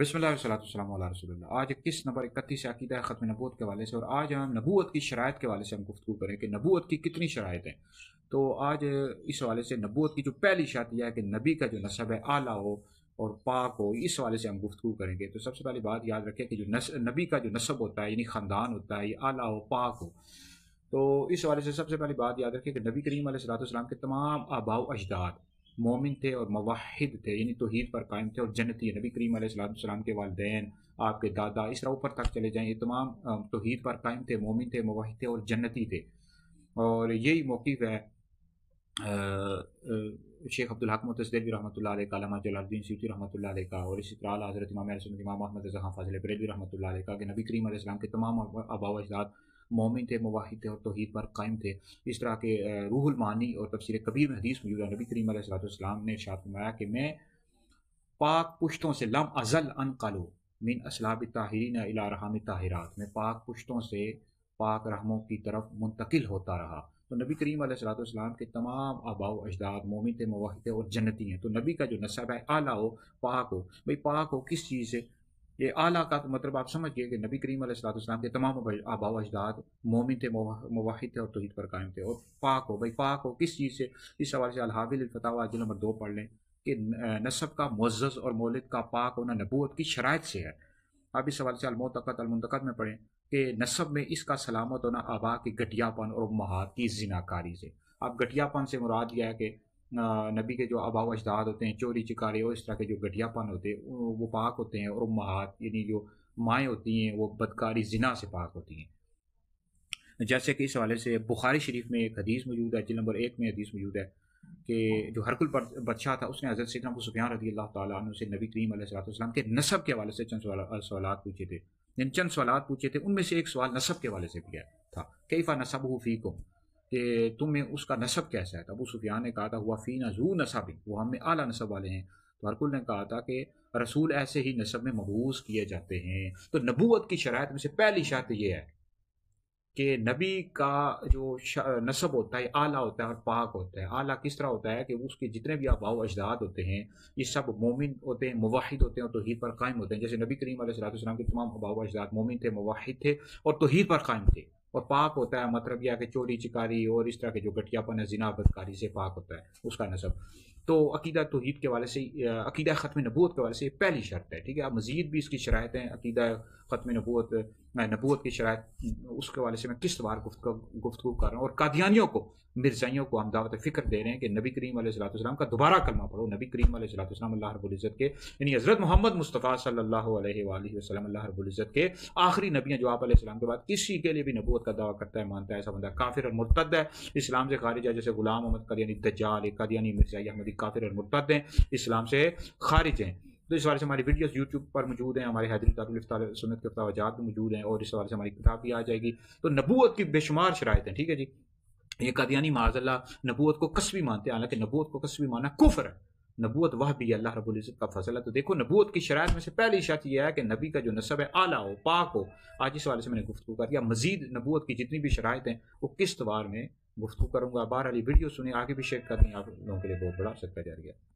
بسم اللہ والصلاۃ والسلام علی رسول اللہ۔ آج قسط نمبر 31 عقیدہ ختم نبوت کے حوالے سے، اور آج ہم نبوت کی شرائط کے حوالے سے ہم گفتگو کریں کہ نبوت کی کتنی شرائط ہیں۔ تو آج اس حوالے سے نبوت کی جو پہلی شرط یہ ہے کہ نبی کا جو نسب ہے اعلیٰ ہو اور پاک ہو، اس حوالے سے ہم گفتگو کریں گے۔ تو سب سے پہلی بات یاد رکھیں کہ جو نبی کا جو نسب ہوتا ہے، یعنی خاندان ہوتا ہے، یہ اعلیٰ ہو، پاک ہو۔ تو اس حوالے سے سب سے پہلی بات یاد رکھیں کہ نبی کریم علیہ الصلوۃ والسلام کے تمام آباء و اجداد مومن تھے اور موحد تھے، یعنی توحید پر قائم تھے اور جنتی ہے۔ نبی کریم علیہ الصلوۃ والسلام کے والدین، آپ کے دادا، اس طرح اوپر تک چلے جائیں، یہ تمام توحید پر قائم تھے، مومن تھے، موحد تھے اور جنتی تھے۔ اور یہی موقف ہے شیخ عبدالحق متصدیلوی رحمۃ اللہ علیہ کا، علامہ جلال الدین سیوطی رحمۃ اللہ علیہ کا، اور اسی طرح حضرت امام اہل سنت امام محمد رضا خان فاضل بریلوی رحمۃ اللہ علیہ کا کہ نبی کریم علیہ السلام کے تمام آباء و اجداد مومن تھے، موحد تھے اور توحید پر قائم تھے۔ اس طرح کے روح المعانی اور تفسیر کبیر میں حدیث موجود ہے، نبی کریم علیہ الصلوۃ والسلام نے ارشاد فرمایا کہ میں پاک پشتوں سے لم ازل انقلو من اسلاب الطاہرین الی ارحام الطاہرات، میں پاک پشتوں سے پاک رحموں کی طرف منتقل ہوتا رہا۔ تو نبی کریم علیہ الصلوۃ والسلام کے تمام آباء و اجداد مومن تھے، موحد تھے اور جنتی ہیں۔ تو نبی کا جو نسب ہے اعلیٰ ہو، پاک ہو۔ بھئی پاک ہو کس چیز سے؟ یہ اعلیٰ کا مطلب آپ سمجھ گئے کہ نبی کریم علیہ الصلوۃ والسلام کے تمام آباء و اجداد مومن تھے، موحد تھے اور توحید پر قائم تھے، اور پاک ہو۔ بھئی پاک ہو کس چیز سے؟ اس حوالے سے الحاوی الفتاوی جلد نمبر 2 پڑھ لیں کہ نسب کا معزز اور مولد کا پاک ہونا نبوت کی شرائط سے ہے۔ اب اس حوالے سے المعتقد المنتقد میں پڑھیں کہ نسب میں اس کا سلامت ہونا آبا کی گھٹیا پن اور امہات کی زناکاری سے۔ اب گھٹیا پن سے مراد یہ ہے کہ نبی کے جو آباء و اجداد ہوتے ہیں، چوری چکاری اور اس طرح کے جو گھٹیا پن ہوتے ہیں وہ پاک ہوتے ہیں، اور امہات یعنی جو مائیں ہوتی ہیں وہ بدکاری زنا سے پاک ہوتی ہیں۔ جیسے کہ اس حوالے سے بخاری شریف میں ایک حدیث موجود ہے، جلد نمبر 1 میں حدیث موجود ہے کہ جو ہرقل بادشاہ تھا، اس نے حضرت سیدنا ابو سفیان رضی اللہ تعالیٰ عنہ سے نبی کریم علیہ الصلوۃ والسلام کے نسب کے حوالے سے چند سوالات پوچھے تھے۔ چند سوالات پوچھے تھے، ان میں سے ایک سوال نسب کے حوالے سے بھی تھا، کیف نسبہ فیکم، کہ تم میں اس کا نسب کیسا ہے؟ تو ابو سفیان نے کہا تھا ہوا فینا ذو نسب، وہ ہم میں اعلیٰ نسب والے ہیں۔ تو ہرقل نے کہا تھا کہ رسول ایسے ہی نسب میں مبعوث کیے جاتے ہیں۔ تو نبوت کی شرائط میں سے پہلی شرط یہ ہے کہ نبی کا جو نسب ہوتا ہے اعلیٰ ہوتا ہے اور پاک ہوتا ہے۔ اعلیٰ کس طرح ہوتا ہے کہ اس کے جتنے بھی آباء و اجداد ہوتے ہیں یہ سب مومن ہوتے ہیں، موحد ہوتے ہیں اور توحید پر قائم ہوتے ہیں۔ جیسے نبی کریم علیہ الصلوۃ والسلام کے تمام آباء و اجداد مومن تھے، موحد تھے اور توحید پر قائم تھے۔ اور پاک ہوتا ہے مطلب یہ ہے کہ چوری چکاری اور اس طرح کے جو گھٹیا پن ہے، زنا بدکاری سے پاک ہوتا ہے اس کا نسب۔ تو عقیدہ توحید کے حوالے سے، عقیدہ ختم نبوت کے حوالے سے یہ پہلی شرط ہے، ٹھیک ہے۔ اب مزید بھی اس کی شرائط ہیں، عقیدہ ختم نبوت، نبوت کی شرائط، اس کے حوالے سے میں کس بار گفتگو کر رہا ہوں۔ اور قادیانیوں کو، مرزائیوں کو ہم دعوت فکر دے رہے ہیں کہ نبی کریم علیہ الصلوۃ والسلام کا دوبارہ کلمہ پڑھو۔ نبی کریم علیہ الصلوۃ والسلام اللہ رب العزت کے، یعنی حضرت محمد مصطفیٰ صلی اللہ علیہ وآلہ وسلم اللہ رب العزت کے آخری نبی ہیں، جو آپ علیہ السلام کے بعد کسی کے لیے بھی نبوت کا دعویٰ کرتا ہے، مانتا ہے، ایسا بندہ کافر اور مرتد ہے، اسلام سے خارج ہے۔ جیسے غلام محمد قادیانی دجال، قادیانی مرزائی احمدی کافر اور مرتد ہیں، اسلام سے خارج ہیں۔ تو اس حوالے سے ہماری ویڈیوز یوٹیوب پر موجود ہیں، ہمارے حیدری دارالفتاء سنت کے فتاویٰ بھی موجود ہیں، اور اس حوالے سے ہماری کتاب بھی آ جائے گی۔ تو نبوت کی بے شمار شرائط ہیں، ٹھیک ہے جی۔ یہ قادیانی معاذ اللہ نبوت کو کسبی مانتے ہیں، حالانکہ نبوت کو کسبی ماننا کفر ہے۔ نبوت وہ بھی اللہ رب العزت کا فضل ہے۔ تو دیکھو نبوت کی شرائط میں سے پہلی شرط یہ ہے کہ نبی کا جو نسب ہے اعلیٰ ہو، پاک ہو۔ آج اس حوالے سے میں نے گفتگو کر دیا، مزید نبوت کی جتنی بھی شرائط ہیں وہ قسط وار میں گفتگو کروں گا۔ بہرحال ویڈیو سنیں، آگے بھی شیئر کریں، آپ لوگوں کے لیے بہت بڑا صدقہ جاریہ ہے۔